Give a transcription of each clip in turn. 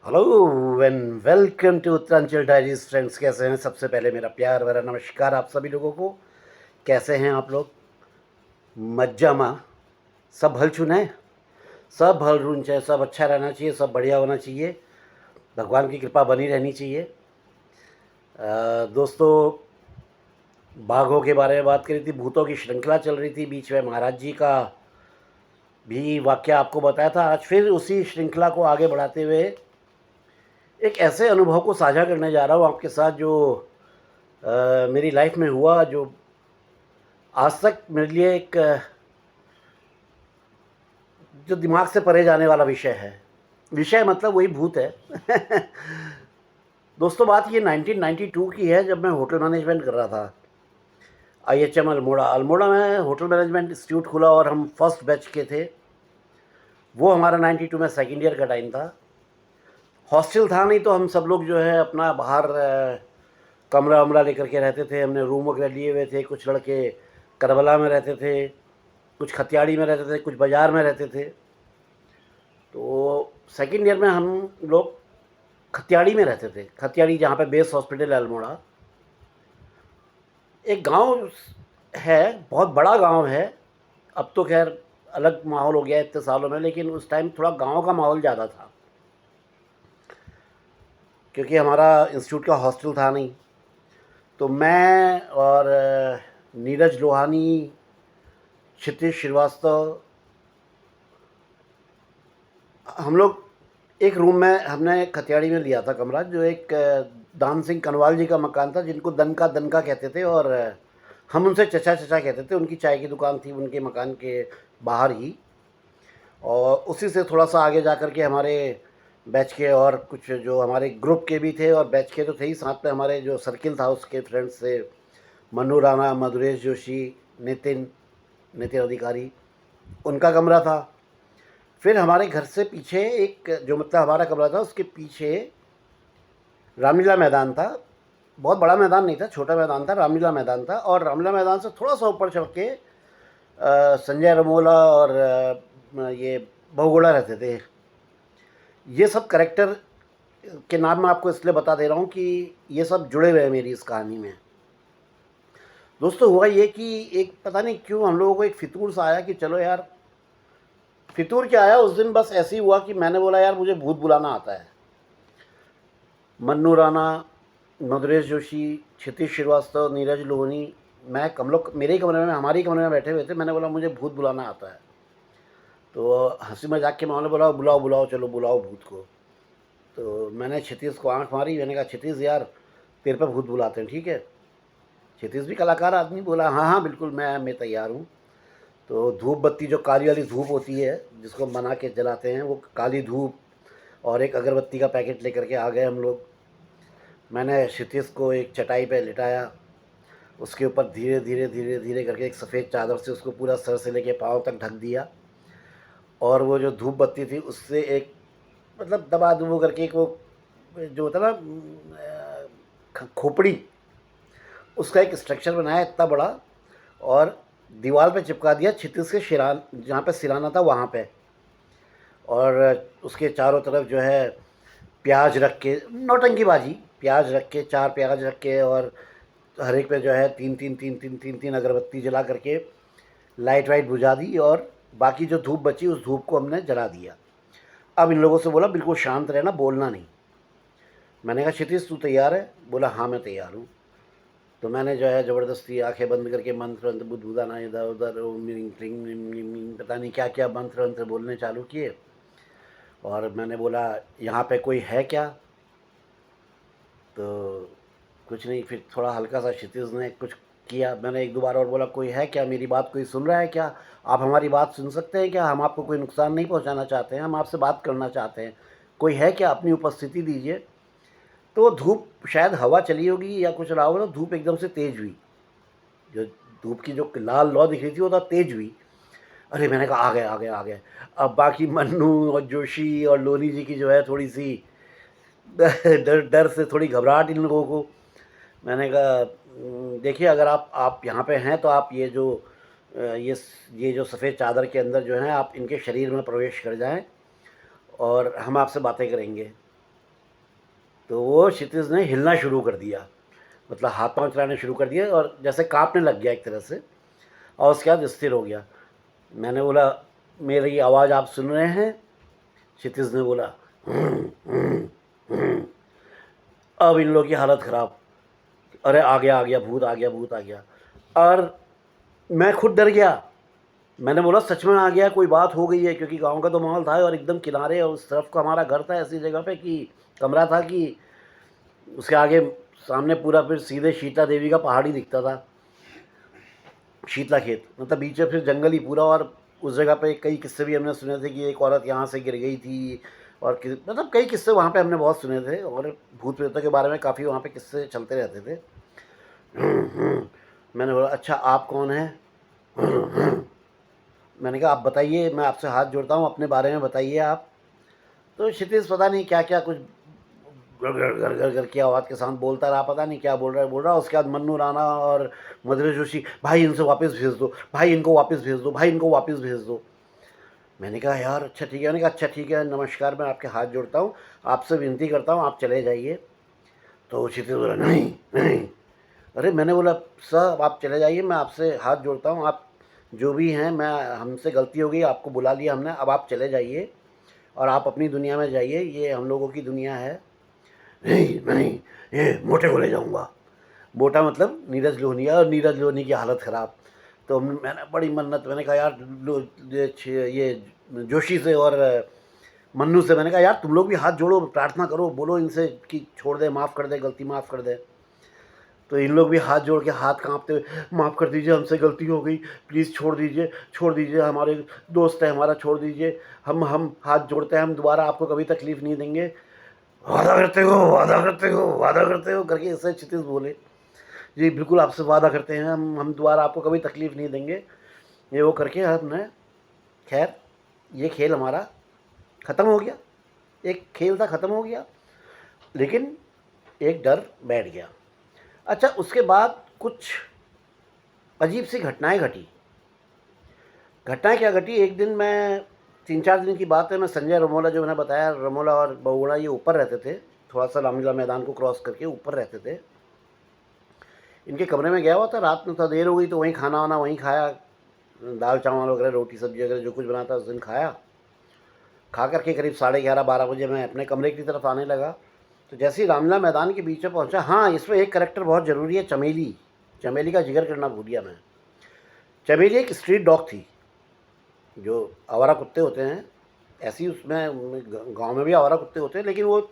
Hello and welcome to Uttaranchal diaries friends. कैसे हैं? सबसे पहले मेरा प्यार भरा नमस्कार आप सभी लोगों को। कैसे हैं आप लोग? मज्जा माँ सब भल चुन है, सब भल रुन चाहिए, सब अच्छा रहना चाहिए, सब बढ़िया होना चाहिए, भगवान की कृपा बनी रहनी चाहिए। दोस्तों, बाघों के बारे में बात करी थी, भूतों की श्रृंखला चल रही थी, बीच में महाराज जी का भी वाक्य आपको बताया था। आज फिर उसी श्रृंखला को आगे बढ़ाते हुए एक ऐसे अनुभव को साझा करने जा रहा हूँ आपके साथ जो मेरी लाइफ में हुआ, जो आज तक मेरे लिए एक जो दिमाग से परे जाने वाला विषय है। विषय मतलब वही भूत है। दोस्तों, बात ये 1992 की है, जब मैं होटल मैनेजमेंट कर रहा था IHM अल्मोड़ा। अल्मोड़ा में होटल मैनेजमेंट इंस्टीट्यूट खुला और हम फर्स्ट बैच के थे। वो हमारा 92 में सेकेंड ईयर का टाइम था। हॉस्टल था नहीं, तो हम सब लोग जो है अपना बाहर कमरा वमरा लेकर के रहते थे। हमने रूम वगैरह लिए हुए थे। कुछ लड़के करबला में रहते थे, कुछ खतियाड़ी में रहते थे, कुछ बाज़ार में रहते थे। तो सेकेंड ईयर में हम लोग खतियाड़ी में रहते थे। खतियाड़ी जहाँ पे बेस हॉस्पिटल है अल्मोड़ा, एक गांव है, बहुत बड़ा गांव है। अब तो खैर अलग माहौल हो गया इतने सालों में, लेकिन उस टाइम थोड़ा गांव का माहौल ज़्यादा था, क्योंकि हमारा इंस्टीट्यूट का हॉस्टल था नहीं। तो मैं और नीरज लोहानी, क्षितिज श्रीवास्तव, हम लोग एक रूम में, हमने खतियाड़ी में लिया था कमरा, जो एक दान सिंह कनवाल जी का मकान था, जिनको दनका दनका कहते थे, और हम उनसे चचा चचा कहते थे। उनकी चाय की दुकान थी उनके मकान के बाहर ही। और उसी से थोड़ा सा आगे जा कर के हमारे बैच के और कुछ जो हमारे ग्रुप के भी थे, और बैच के तो थे ही, साथ में हमारे जो सर्किल था उसके फ्रेंड्स थे, मन्नू राणा, मधुरेश जोशी, नितिन नितिन अधिकारी, उनका कमरा था। फिर हमारे घर से पीछे एक, जो मतलब हमारा कमरा था उसके पीछे रामलीला मैदान था। बहुत बड़ा मैदान नहीं था, छोटा मैदान था, रामलीला मैदान था। और रामलीला मैदान से थोड़ा सा ऊपर चढ़ के संजय रमोला और ये बहुगुणा रहते थे। ये सब करेक्टर के नाम मैं आपको इसलिए बता दे रहा हूँ कि ये सब जुड़े हुए हैं मेरी इस कहानी में। दोस्तों, हुआ ये कि एक पता नहीं क्यों हम लोगों को एक फितूर सा आया कि चलो यार, फितूर क्या आया उस दिन, बस ऐसे ही हुआ कि मैंने बोला यार मुझे भूत बुलाना आता है। मन्नू राणा, मधुरेश जोशी, क्षितिज श्रीवास्तव, नीरज लोहनी, मैं, हम लोग मेरे ही कमरे में, हमारे ही कमरे में बैठे हुए थे। मैंने बोला मुझे भूत बुलाना आता है। तो हंसी मजाक के मामले बोला बुलाओ बुलाओ, चलो बुलाओ भूत को। तो मैंने क्षितिज को आंख मारी। मैंने कहा क्षितिज यार, तेरे पे भूत बुलाते हैं, ठीक है? क्षितिज भी कलाकार आदमी, बोला हाँ हाँ बिल्कुल, मैं तैयार हूँ। तो धूप बत्ती, जो काली वाली धूप होती है जिसको बना के जलाते हैं, वो काली धूप और एक अगरबत्ती का पैकेट लेकर के आ गए हम लोग। मैंने क्षितिज को एक चटाई पे लिटाया, उसके ऊपर धीरे धीरे धीरे धीरे करके एक सफ़ेद चादर से उसको पूरा सर से लेके पाँव तक ढक दिया। और वो जो धूप बत्ती थी उससे एक, मतलब दबा दुबो करके एक, वो जो होता ना खोपड़ी, उसका एक स्ट्रक्चर बनाया इतना बड़ा, और दीवार पे चिपका दिया क्षितिज के शिरान, जहाँ पे सिराना था वहाँ पे। और उसके चारों तरफ जो है प्याज रख के, नौटंकीबाजी, प्याज रख के, 4 प्याज रख के, और हर एक पे जो है तीन तीन तीन तीन तीन तीन अगरबत्ती जला करके लाइट वाइट बुझा दी, और बाकी जो धूप बची उस धूप को हमने जला दिया। अब इन लोगों से बोला बिल्कुल शांत रहना, बोलना नहीं। मैंने कहा क्षितिज तू तैयार है? बोला हाँ मैं तैयार हूँ। तो मैंने जो है ज़बरदस्ती आंखें बंद करके मंत्र वंत्र बुदबुदाना इधर उधर, ओम ह्रीं क्लीं ह्रीं क्लीं ह्रीं, पता नहीं क्या क्या मंत्र वंत्र बोलने चालू किए। और मैंने बोला यहाँ पे कोई है क्या? तो कुछ नहीं। फिर थोड़ा हल्का सा क्षितिज ने कुछ किया। मैंने एक दो बार और बोला कोई है क्या? मेरी बात कोई सुन रहा है क्या? आप हमारी बात सुन सकते हैं क्या? हम आपको कोई नुकसान नहीं पहुंचाना चाहते हैं, हम आपसे बात करना चाहते हैं। कोई है क्या? अपनी उपस्थिति दीजिए। तो धूप, शायद हवा चली होगी या कुछ रहा होगा, तो धूप एकदम से तेज़ हुई। जो धूप की जो लाल लौ दिख रही थी वो तो तेज़ हुई। अरे मैंने कहा आ गए आ गए आ गए। अब बाकी मन्नू और जोशी और लोनी जी की जो है थोड़ी सी डर डर से थोड़ी घबराहट इन लोगों को। मैंने कहा देखिए, अगर आप यहाँ पे हैं तो आप ये जो ये जो सफ़ेद चादर के अंदर जो है आप इनके शरीर में प्रवेश कर जाएं और हम आपसे बातें करेंगे। तो वो क्षितिज ने हिलना शुरू कर दिया, मतलब हाथ पांव चलाने शुरू कर दिए और जैसे कांपने लग गया एक तरह से, और उसके बाद स्थिर हो गया। मैंने बोला मेरी आवाज़ आप सुन रहे हैं? क्षितिज ने बोला "हम्म।" अब इन लोगों की हालत ख़राब, अरे आ गया भूत आ गया, भूत आ गया। और मैं खुद डर गया। मैंने बोला सच में आ गया, कोई बात हो गई है, क्योंकि गांव का तो माहौल था और एकदम किनारे और उस तरफ का हमारा घर था, ऐसी जगह पे कि कमरा था कि उसके आगे सामने पूरा फिर सीधे शीतला देवी का पहाड़ ही दिखता था, शीतला खेत, मतलब बीच में फिर जंगल ही पूरा। और उस जगह पे कई किस्से भी हमने सुने थे कि एक औरत यहाँ से गिर गई थी, और मतलब कई किस्से वहाँ पे हमने बहुत सुने थे, और भूत प्रेतों के बारे में काफ़ी वहाँ पे किस्से चलते रहते थे। मैंने बोला अच्छा आप कौन हैं? मैंने कहा आप बताइए, मैं आपसे हाथ जोड़ता हूँ, अपने बारे में बताइए आप। तो क्षितिज पता नहीं क्या क्या कुछ घर घर घर घर घर की आवाज़ के साथ बोलता रहा, पता नहीं क्या बोल रहा। उसके बाद मन्नू राणा और मधुरेश जोशी, भाई इनसे वापस भेज दो, भाई इनको वापस भेज दो, भाई इनको वापस भेज दो। मैंने कहा यार अच्छा ठीक है। मैंने कहा अच्छा ठीक है, नमस्कार, मैं आपके हाथ जोड़ता हूँ, आपसे विनती करता हूँ आप चले जाइए। तो क्षितिज बोला नहीं नहीं। अरे मैंने बोला सर आप चले जाइए, मैं आपसे हाथ जोड़ता हूँ, आप जो भी हैं, मैं हमसे गलती हो गई, आपको बुला लिया हमने, अब आप चले जाइए और आप अपनी दुनिया में जाइए, ये हम लोगों की दुनिया है। नहीं नहीं, ये मोटे को ले जाऊँगा। मोटा मतलब नीरज लोहनिया, और नीरज लोहनी की हालत ख़राब। तो मैंने बड़ी मन्नत, मैंने कहा यार ये जोशी से और मन्नू से, मैंने कहा यार तुम लोग भी हाथ जोड़ो, प्रार्थना करो, बोलो इनसे कि छोड़ दे, माफ़ कर दे, गलती माफ़ कर दे। तो इन लोग भी हाथ जोड़ के, हाथ कांपते हुए, माफ़ कर दीजिए, हमसे गलती हो गई, प्लीज़ छोड़ दीजिए, हमारे दोस्त है हमारा, छोड़ दीजिए, हम हाथ जोड़ते हैं, हम दोबारा आपको कभी तकलीफ़ नहीं देंगे, वादा करते हो, वादा करते हो, वादा करते हो करके ऐसे क्षितिज बोले। जी बिल्कुल आपसे वादा करते हैं, हम दोबारा आपको कभी तकलीफ़ नहीं देंगे, ये वो करके हमने, खैर ये खेल हमारा ख़त्म हो गया। एक खेल था, ख़त्म हो गया, लेकिन एक डर बैठ गया। अच्छा उसके बाद कुछ अजीब सी घटनाएं घटी। घटनाएं क्या घटी, एक दिन मैं, 3-4 दिन की बात है, मैं संजय रमोला, जो मैंने बताया, रमोला और बहुगुणा ये ऊपर रहते थे, थोड़ा सा रामलीला मैदान को क्रॉस करके ऊपर रहते थे। इनके कमरे में गया हुआ था, रात में था, देर हो गई, तो वहीं खाना वाना वहीं खाया, दाल चावल वगैरह, रोटी सब्जी वगैरह जो कुछ बना था उस दिन खाया। खा करके करीब 11:30-12 बजे मैं अपने कमरे की तरफ आने लगा। तो जैसे ही रामलीला मैदान के बीच में पहुंचा, हाँ इसमें एक करेक्टर बहुत ज़रूरी है, चमेली। चमेली का जिक्र करना भूल गया मैं। चमेली एक स्ट्रीट डॉग थी, जो आवारा कुत्ते होते हैं, ऐसी उसमें गांव में भी आवारा कुत्ते होते हैं, लेकिन वो,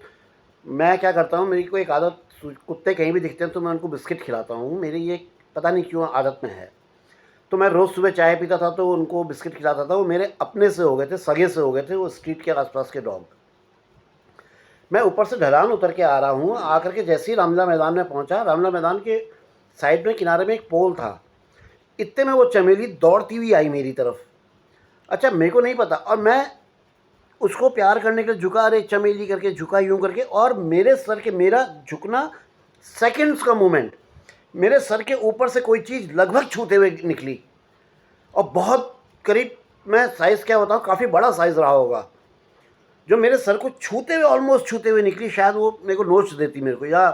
मैं क्या करता हूँ, मेरी को एक आदत, कुत्ते कहीं भी दिखते हैं तो मैं उनको बिस्किट खिलाता हूँ, मेरी ये पता नहीं क्यों आदत में है। तो मैं रोज़ सुबह चाय पीता था तो उनको बिस्किट खिलाता था। वो मेरे अपने से हो गए थे, सगे से हो गए थे वो स्ट्रीट के आसपास के डॉग। मैं ऊपर से ढलान उतर के आ रहा हूँ, आकर के जैसे ही रामलीला मैदान में पहुँचा, रामलीला मैदान के साइड में किनारे में एक पोल था, इतने में वो चमेली दौड़ती हुई आई मेरी तरफ। अच्छा मेरे को नहीं पता, और मैं उसको प्यार करने के लिए झुका, अरे चमेली करके झुका, यूं करके, और मेरे सर के, मेरा झुकना सेकंड्स का मूवमेंट, मेरे सर के ऊपर से कोई चीज़ लगभग छूते हुए निकली, और बहुत करीब, मैं साइज़ क्या बताऊँ, काफ़ी बड़ा साइज़ रहा होगा, जो मेरे सर को छूते हुए, ऑलमोस्ट छूते हुए निकली। शायद वो मेरे को नोच देती मेरे को, या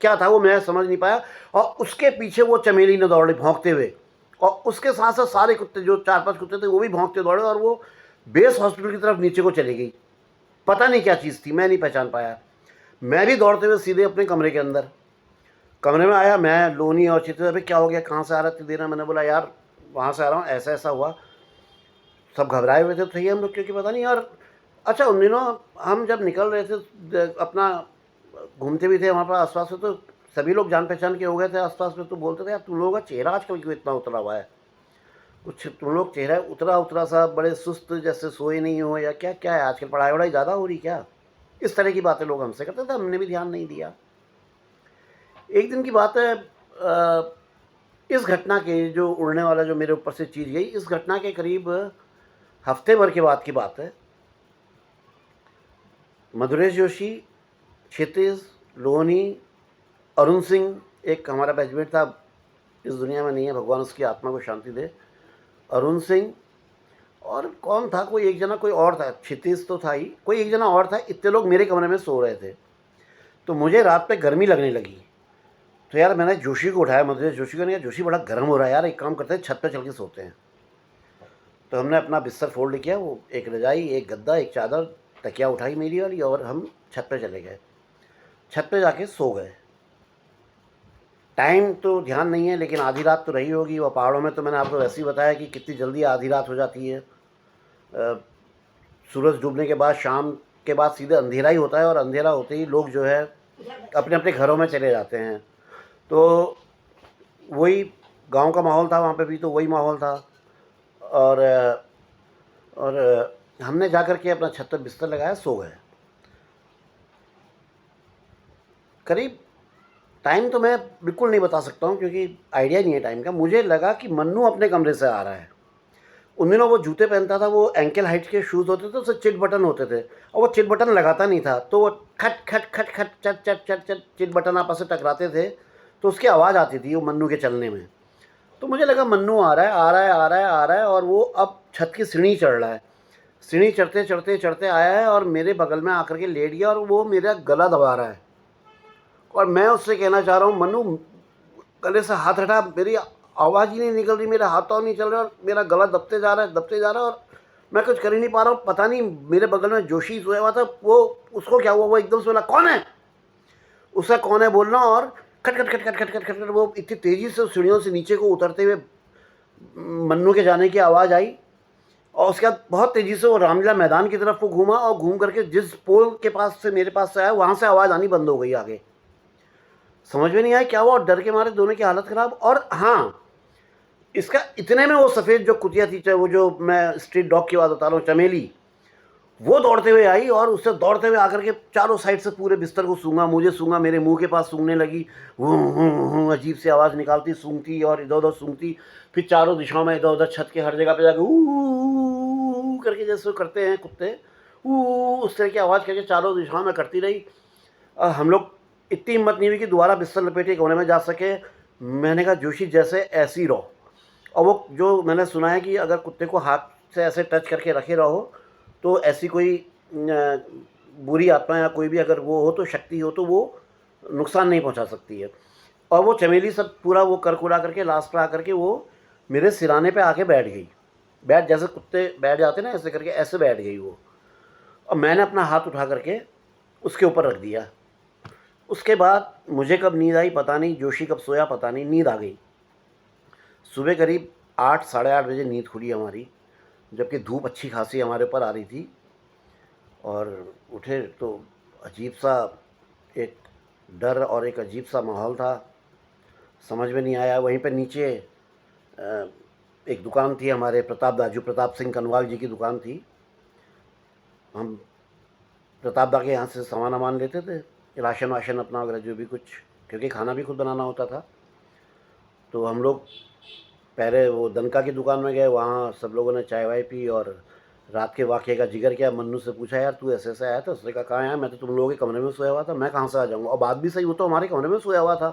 क्या था वो, मैं समझ नहीं पाया। और उसके पीछे वो चमेली ने दौड़े भौंकते हुए, और उसके साथ साथ सारे कुत्ते, जो 4-5 कुत्ते थे, वो भी भौंकते दौड़े, और वो बेस हॉस्पिटल की तरफ नीचे को चली गई। पता नहीं क्या चीज़ थी, मैं नहीं पहचान पाया। मैं भी दौड़ते हुए सीधे अपने कमरे के अंदर, कमरे में आया, मैं, लोनी और चित्र, अभी क्या हो गया, कहाँ से आ रहा है इतनी देर में? मैंने बोला यार वहाँ से आ रहा हूँ, ऐसा ऐसा हुआ। सब घबराए हुए थे, तो ये हम लोग, क्योंकि पता नहीं यार। अच्छा उन दिनों हम जब निकल रहे थे, अपना घूमते भी थे वहाँ पर आसपास में, तो सभी लोग जान पहचान के हो गए थे आसपास में, तो बोलते थे यार तुम लोगों का चेहरा आजकल क्यों इतना उतरा हुआ है, कुछ तुम लोग चेहरा उतरा उतरा सा, बड़े सुस्त, जैसे सोए नहीं हो, या क्या क्या है, आजकल पढ़ाई वढ़ाई ज़्यादा हो रही क्या? इस तरह की बातें लोग हमसे करते थे, हमने भी ध्यान नहीं दिया। एक दिन की बात है, इस घटना के, जो उड़ने वाला जो मेरे ऊपर से चीज़ गई, इस घटना के करीब हफ्ते भर के बाद की बात है। मधुरेश जोशी, क्षितिज, लोहनी, अरुण सिंह, एक हमारा बैचमेट था, इस दुनिया में नहीं है, भगवान उसकी आत्मा को शांति दे, अरुण सिंह, और कौन था, कोई एक जना, कोई और था, क्षितिज तो था ही, कोई एक जना और था, इतने लोग मेरे कमरे में सो रहे थे। तो मुझे रात में गर्मी लगने लगी। तो यार मैंने जोशी को उठाया, मधुरेश जोशी को, नहीं जोशी बड़ा गर्म हो रहा है यार, एक काम करते हैं छत पे चल के सोते हैं। तो हमने अपना बिस्तर फोल्ड किया, वो एक रजाई, एक गद्दा, एक चादर, तकिया उठाई मेरी वाली, और हम छत पे चले गए। छत पे जाके सो गए। टाइम तो ध्यान नहीं है, लेकिन आधी रात तो रही होगी। और पहाड़ों में तो मैंने आपको वैसे ही बताया कि कितनी जल्दी आधी रात हो जाती है। सूरज डूबने के बाद, शाम के बाद सीधे अंधेरा ही होता है, और अंधेरा होते ही लोग जो है अपने अपने घरों में चले जाते हैं। तो वही गांव का माहौल था, वहाँ पे भी तो वही माहौल था। और हमने जा कर के अपना छत पर बिस्तर लगाया, सो गए। करीब, टाइम तो मैं बिल्कुल नहीं बता सकता हूँ क्योंकि आइडिया नहीं है टाइम का। मुझे लगा कि मन्नू अपने कमरे से आ रहा है। उन दिनों वो जूते पहनता था, वो एंकल हाइट के शूज़ होते थे, उससे चिट बटन होते थे, और वो चिट बटन लगाता नहीं था, तो वो खट खट खट खट चट चट चट चट चिट बटन आपस में टकराते थे, तो उसकी आवाज़ आती थी वो मन्नू के चलने में। तो मुझे लगा मन्नू आ रहा है, आ रहा है, आ रहा है, आ रहा है, और वो अब छत की सीढ़ी चढ़ रहा है। सीढ़ी चढ़ते चढ़ते चढ़ते आया है और मेरे बगल में आकर के लेट गया, और वो मेरा गला दबा रहा है। और मैं उससे कहना चाह रहा हूँ, मन्नू गले से हाथ हटा, मेरी आवाज़ ही नहीं निकल रही, मेरे हाथ पाँव नहीं चल रहे, और मेरा गला दबते जा रहा है, दबते जा रहा है, और मैं कुछ कर ही नहीं पा रहा हूँ। पता नहीं, मेरे बगल में जोशी सोया हुआ था, वो उसको क्या हुआ, वो एकदम से बोला कौन है, उसका कौन है बोलना, और खट खट खट खट खट खट खट खट वो इतनी तेज़ी से सीढ़ियों से नीचे को उतरते हुए मन्नू के जाने की आवाज़ आई। और उसके बाद बहुत तेज़ी से वो रामलीला मैदान की तरफ वो घूमा, और घूम करके जिस पोल के पास से मेरे पास से आया, वहाँ से आवाज़ आनी बंद हो गई आगे। समझ में नहीं आया क्या हुआ, और डर के मारे दोनों की हालत ख़राब। और हाँ, इसका इतने में वो सफ़ेद जो कुतिया थी, चाहे वो जो मैं स्ट्रीट डॉग की बात बता रहा हूँ, चमेली, वो दौड़ते हुए आई, और उससे दौड़ते हुए आकर के चारों साइड से पूरे बिस्तर को सूंघा, मुझे सूंघा, मेरे मुंह के पास सूंघने लगी। अजीब सी आवाज़ निकालती, सूंघती और इधर उधर सूंघती, फिर चारों दिशाओं में इधर उधर छत के हर जगह पे जाकर ऊ करके जैसे करते हैं कुत्ते, ऊ उस तरह की आवाज़ करके चारों दिशाओं में करती रही। हम लोग, इतनी हिम्मत नहीं हुई कि दोबारा बिस्तर लपेटे कोने में जा सके। मैंने कहा जोशी जैसे ऐसे ही रहो। और वो जो मैंने सुना है कि अगर कुत्ते को हाथ से ऐसे टच करके रखे रहो, तो ऐसी कोई बुरी आत्मा या कोई भी अगर वो हो, तो शक्ति हो, तो वो नुकसान नहीं पहुंचा सकती है। और वो चमेली सब पूरा वो कर कुरा करके लास्ट पर आकर के वो मेरे सिराने पे आके बैठ गई। बैठ जैसे कुत्ते बैठ जाते ना, ऐसे करके ऐसे बैठ गई वो। और मैंने अपना हाथ उठा करके उसके ऊपर रख दिया। उसके बाद मुझे कब नींद आई पता नहीं, जोशी कब सोया पता नहीं, नींद आ गई। सुबह करीब 8 साढ़े 8 बजे नींद खुली हमारी, जबकि धूप अच्छी खासी हमारे ऊपर आ रही थी। और उठे तो अजीब सा एक डर और एक अजीब सा माहौल था, समझ में नहीं आया। वहीं पे नीचे एक दुकान थी हमारे, प्रताप सिंह कनवाल जी की दुकान थी। हम प्रताप दा के यहाँ से सामान वामान लेते थे, राशन वाशन अपना वगैरह जो भी कुछ, क्योंकि खाना भी खुद बनाना होता था। तो हम लोग पहले वो दनका की दुकान में गए, वहाँ सब लोगों ने चाय वाय पी, और रात के वाक़े का जिक्र किया। मन्नू से पूछा, यार तू ऐसे ऐसे आया था? उसने कहा कहाँ आया, मैं तो तुम लोगों के कमरे में सोया हुआ था, मैं कहाँ से आ जाऊँगा। और बात भी सही, वो तो हमारे कमरे में सोया हुआ था,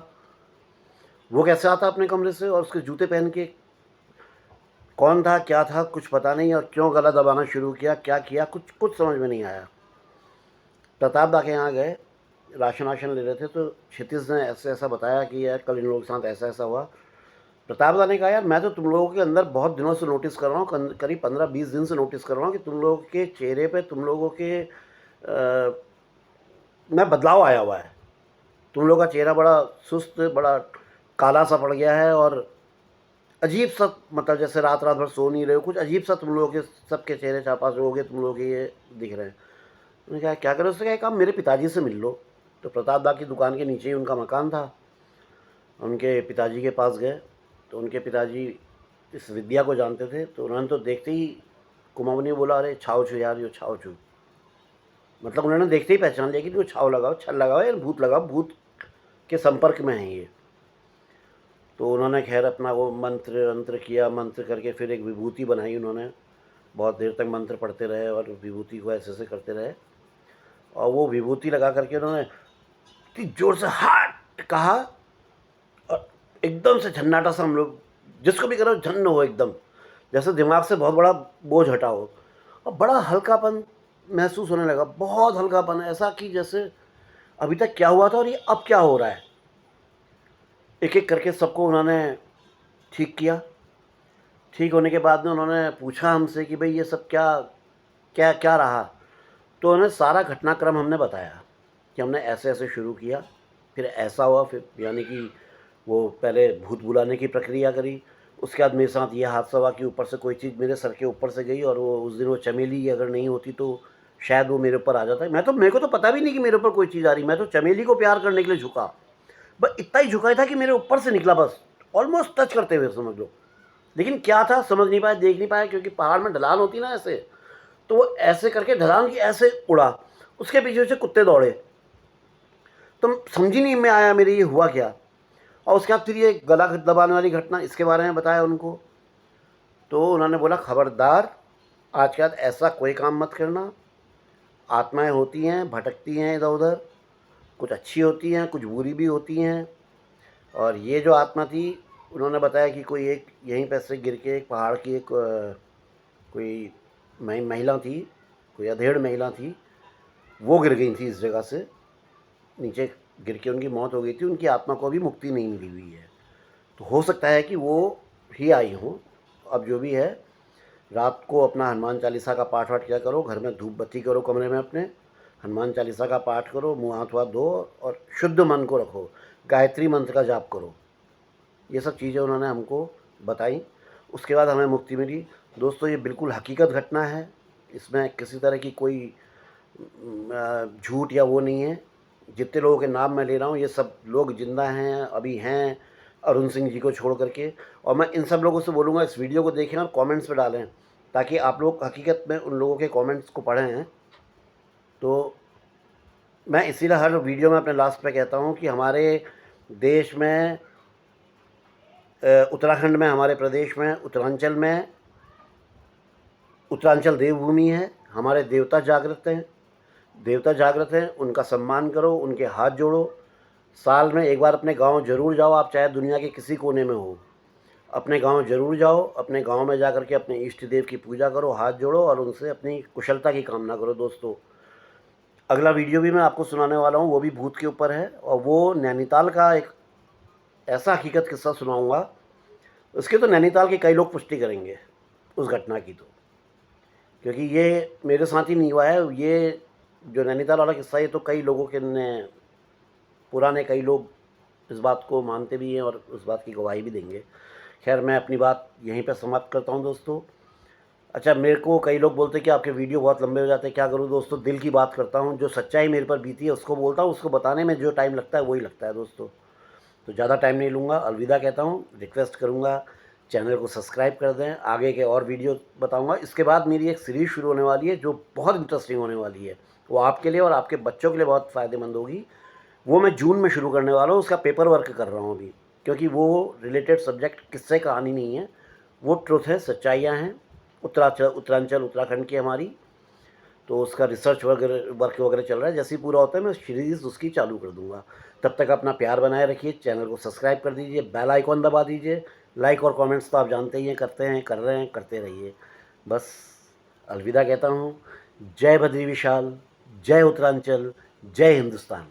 वो कैसे आता अपने कमरे से? और उसके जूते पहन के कौन था, क्या था, कुछ पता नहीं, और क्यों गला दबाना शुरू किया, क्या किया, कुछ कुछ समझ में नहीं आया। प्रताप दा के यहाँ गए, राशन वाशन ले रहे थे, तो क्षितिज ने ऐसे ऐसा बताया कि यार कल इन लोगों के साथ ऐसा ऐसा हुआ। प्रताप दा ने कहा, यार मैं तो तुम लोगों के अंदर बहुत दिनों से नोटिस कर रहा हूँ, करीब 15-20 दिन से नोटिस कर रहा हूँ कि तुम लोगों के चेहरे पे, तुम लोगों के में बदलाव आया हुआ है। तुम लोगों का चेहरा बड़ा सुस्त, बड़ा काला सा पड़ गया है, और अजीब सा, मतलब जैसे रात रात भर सो नहीं रहे हो, कुछ अजीब सा तुम लोगों के सबके चेहरे चापास हो गए, तुम लोगों के ये दिख रहे हैं। उन्होंने कहा क्या करो? उसने कहा एक काम, मेरे पिताजी से मिल लो। तो प्रताप दा की दुकान के नीचे ही उनका मकान था। उनके पिताजी के पास गए, तो उनके पिताजी इस विद्या को जानते थे, तो उन्होंने तो देखते ही कुमाऊनी बोला, अरे छाव छू यार, यो छाव छू, मतलब उन्होंने देखते ही पहचान लिया कि वो छाव लगाओ, छल लगाओ, या भूत लगाओ, भूत के संपर्क में है ये। तो उन्होंने खैर अपना वो मंत्र वंत्र किया, मंत्र करके फिर एक विभूति बनाई उन्होंने, बहुत देर तक मंत्र पढ़ते रहे और विभूति को ऐसे ऐसे करते रहे। और वो विभूति लगा करके उन्होंने इतनी जोर से हाट कहा, और एकदम से झन्नाटा सा, हम लोग जिसको भी करो झन्न हो, एकदम जैसे दिमाग से बहुत बड़ा बोझ हटा हो, और बड़ा हल्कापन महसूस होने लगा, बहुत हल्कापन, ऐसा कि जैसे अभी तक क्या हुआ था और ये अब क्या हो रहा है। एक एक करके सबको उन्होंने ठीक किया। ठीक होने के बाद में उन्होंने पूछा हमसे कि भाई ये सब क्या क्या क्या रहा। तो उन्हें सारा घटनाक्रम हमने बताया कि हमने ऐसे ऐसे शुरू किया, फिर ऐसा हुआ, फिर यानी कि वो पहले भूत बुलाने की प्रक्रिया करी। उसके बाद मेरे साथ ये हादसा हुआ कि ऊपर से कोई चीज़ मेरे सर के ऊपर से गई, और वो उस दिन वो चमेली अगर नहीं होती तो शायद वो मेरे ऊपर आ जाता। मेरे को तो पता भी नहीं कि मेरे ऊपर कोई चीज़ आ रही। मैं तो चमेली को प्यार करने के लिए झुका, बस इतना ही झुका था कि मेरे ऊपर से निकला, बस ऑलमोस्ट टच करते हुए समझ लो। लेकिन क्या था समझ नहीं पाया, देख नहीं पाया, क्योंकि पहाड़ में ढलान होती ना ऐसे, तो वो ऐसे करके ढलान की ऐसे उड़ा, उसके पीछे से कुत्ते दौड़े। तो समझ ही नहीं में आया मेरे ये हुआ क्या। और उसके बाद फिर ये गला दबाने वाली घटना, इसके बारे में बताया उनको। तो उन्होंने बोला खबरदार, आज के बाद ऐसा कोई काम मत करना। आत्माएं होती हैं, भटकती हैं इधर उधर, कुछ अच्छी होती हैं, कुछ बुरी भी होती हैं। और ये जो आत्मा थी, उन्होंने बताया कि कोई एक यहीं पर से गिर के एक पहाड़ की एक कोई महिला थी, कोई अधेड़ महिला थी, वो गिर गई थी इस जगह से नीचे, गिर के उनकी मौत हो गई थी। उनकी आत्मा को अभी मुक्ति नहीं मिली हुई है। तो हो सकता है कि वो ही आई हों। अब जो भी है, रात को अपना हनुमान चालीसा का पाठ वाठ किया करो, घर में धूप बत्ती करो, कमरे में अपने हनुमान चालीसा का पाठ करो, मुँह हाथ वाथ धो और शुद्ध मन को रखो, गायत्री मंत्र का जाप करो। ये सब चीज़ें उन्होंने हमको बताई। उसके बाद हमें मुक्ति मिली। दोस्तों, ये बिल्कुल हकीकत घटना है, इसमें किसी तरह की कोई झूठ या वो नहीं है। जितने लोगों के नाम मैं ले रहा हूँ, ये सब लोग जिंदा हैं, अभी हैं, अरुण सिंह जी को छोड़ करके। और मैं इन सब लोगों से बोलूँगा इस वीडियो को देखें और कमेंट्स में डालें, ताकि आप लोग हकीकत में उन लोगों के कमेंट्स को पढ़ें हैं। तो मैं इसीलिए हर वीडियो में अपने लास्ट पे कहता हूँ कि हमारे देश में, उत्तराखंड में, हमारे प्रदेश में, उत्तरांचल में, उत्तरांचल देवभूमि है, हमारे देवता जागृत हैं, देवता जागृत हैं, उनका सम्मान करो, उनके हाथ जोड़ो। साल में एक बार अपने गांव ज़रूर जाओ, आप चाहे दुनिया के किसी कोने में हो, अपने गांव ज़रूर जाओ। अपने गांव में जा कर के अपने इष्ट देव की पूजा करो, हाथ जोड़ो और उनसे अपनी कुशलता की कामना करो। दोस्तों, अगला वीडियो भी मैं आपको सुनाने वाला हूँ, वो भी भूत के ऊपर है, और वो नैनीताल का एक ऐसा हकीकत किस्सा सुनाऊँगा। उसके तो नैनीताल के कई लोग पुष्टि करेंगे उस घटना की, तो क्योंकि ये मेरे साथ ही नहीं हुआ है। ये जो नैनीताल वाला किस्सा, ये तो कई लोगों के ने पुराने कई लोग इस बात को मानते भी हैं और उस बात की गवाही भी देंगे। खैर, मैं अपनी बात यहीं पर समाप्त करता हूं दोस्तों। अच्छा, मेरे को कई लोग बोलते हैं कि आपके वीडियो बहुत लंबे हो जाते हैं। क्या करूं दोस्तों, दिल की बात करता हूं, जो सच्चाई मेरे पर बीती है उसको बोलता हूं, उसको बताने में जो टाइम लगता है वही लगता है दोस्तों। तो ज़्यादा टाइम नहीं लूँगा, अलविदा कहता हूँ। रिक्वेस्ट करूँगा चैनल को सब्सक्राइब कर दें, आगे के और वीडियो बताऊँगा। इसके बाद मेरी एक सीरीज़ शुरू होने वाली है जो बहुत इंटरेस्टिंग होने वाली है। वो आपके लिए और आपके बच्चों के लिए बहुत फ़ायदेमंद होगी। वो मैं जून में शुरू करने वाला हूँ, उसका पेपर वर्क कर रहा हूँ अभी, क्योंकि वो रिलेटेड सब्जेक्ट किस्से कहानी नहीं है, वो ट्रुथ है, सच्चाइयाँ हैं। उत्तरांचल उत्तराखंड की हमारी, तो उसका रिसर्च वर्क वगैरह चल रहा है। जैसे ही पूरा होता है मैं सीरीज़ उसकी चालू कर दूँगा। तब तक अपना प्यार बनाए रखिए, चैनल को सब्सक्राइब कर दीजिए, बेल आइकॉन दबा दीजिए। लाइक और कमेंट्स तो आप जानते ही हैं, करते हैं, कर रहे हैं, करते रहिए। बस अलविदा कहता हूँ। जय बद्री विशाल, जय उत्तरांचल, जय हिंदुस्तान।